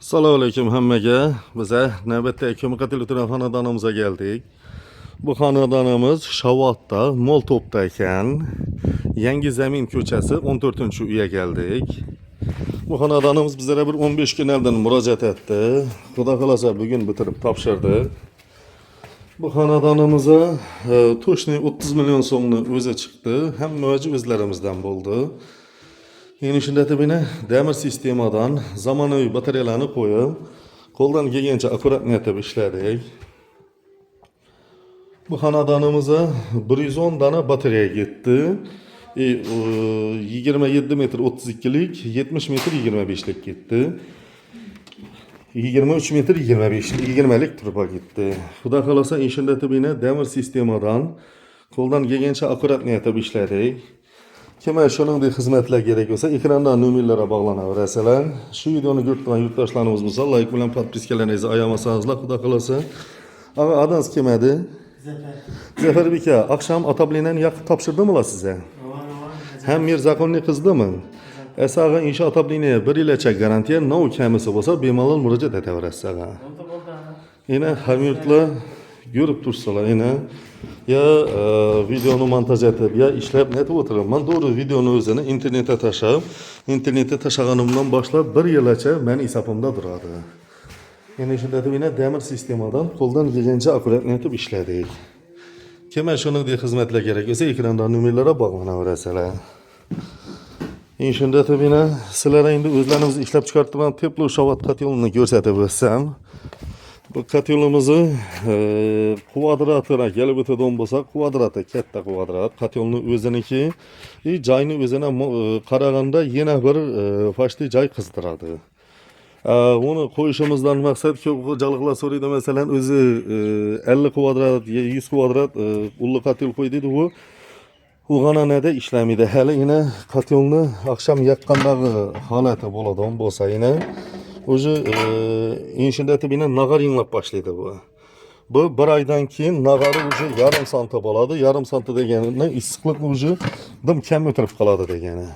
Assalomu alaykum hammaga. Biza navbatdagi ko'maqatli turar xonadonimizga keldik. Bu xonadonimiz Shovotda, Moltopda ekan. Yangi Zamin ko'chasi 14-uyga keldik. Bu xonadonimiz bizlarga bir 15 kun oldin murojaat etdi. Xudo xolasa bugun bitirib topshirdik. Bu xonadonimizga to'shni 30 million so'mni o'zi chiqdi. Hamma o'zlarimizdan bo'ldi. Yeni shunda tabiine demir sistemadan zamonaviy batareyalarni qo'yib, qo'ldan kelgancha akkuratni etib ishladik. Bu xonadonimizga 110 dona batareya ketdi. 27 metr 32lik, 70 metr 25lik ketdi. 23 metr 20lik turba ketdi. Xudo xolasa shunda tabiine demir sistemadan qo'ldan kelgancha akkuratni etib ishladik. Kimga shuningdek xizmatlar kerak bo'lsa, ekrandan nomerlarga bog'lanaverasizlar. Shu videoni ko'rgan yurtdoshlarimiz bo'lsa, like bilan podpiskalaringizni ayamasangizlar, xudo xolasa. Ama adınız kim edi? Zafer Bika, akşam otablinani yaqib topshirdimlar sizga? Hem Mirzaxonli qizdimi? Esaga insha otabliniga 1 yilcha garantiya, nov kamisi bo'lsa, bemalol murojaat etaverasizlar. Yine hamyurtlar görüp tursalar yine ya videonu montaj etib ya ishlab netib o'tiraman. Doğru videonu o'zini internetga tashlaganimdan boshlab 1 yilcha meni hisobimda turadi. Yine shunda yine demir sistemadan qo'ldan kelgancha akkurat etib ishladik. Kimga shuningdek xizmatlar kerak bo'lsa, ekrandan nomerlarga bog'lanaverasizlar. Shunda yine sizlarga endi o'zlaringiz ishlab chiqartirgan teplo Shovot kotyolini ko'rsatib o'tsam. Bu kotyolimizni kvadratura kelib o'tadigan bo'lsa, kvadrati katta kvadrat, kotyolni o'ziniki, joyni o'zini qaraganda yana bir fashli joy qizdiradi. Uni qo'yishimizdan maqsad ko'p xo'jaliklar so'raydi, masalan, o'zi 50 kvadrat, 100 kvadrat ulli kotyol qo'y deydi, u g'ananada ishlamaydi. Hali yine kotyolni akşam yaqqandagi holati bo'ladigan bo'lsa, yine o'zi shunda tabiine nag'ar inglab boshlaydi bu. Bu bir oydan keyin nag'ari o'zi yarim santa bo'ladi. Yarim santa degani issiqlik o'zi dim kam o'tirib qoladi degani.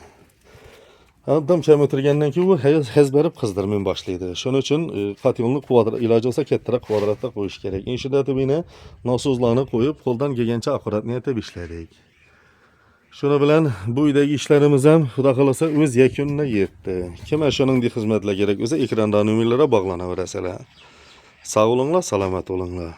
Dim kam o'tirgandan keyin u hez berib qizdirmay boshlaydi. Shuning uchun kotyolni kvadrat iloji bo'lsa kattaroq kvadratda qo'yish kerak. Shunda tabiine nosozlarni qo'yib, qo'ldan kelgancha akkuratni etib ishladik. Shuni bilan bu uydagi ishlarimiz ham xudo xolasa o'z yakunina yetdi. Kimga shuningdek xizmatlar kerak bo'lsa, ekrandan nomerlarga bog'lanaverasizlar. Sog' bo'linglar, salomat bo'linglar.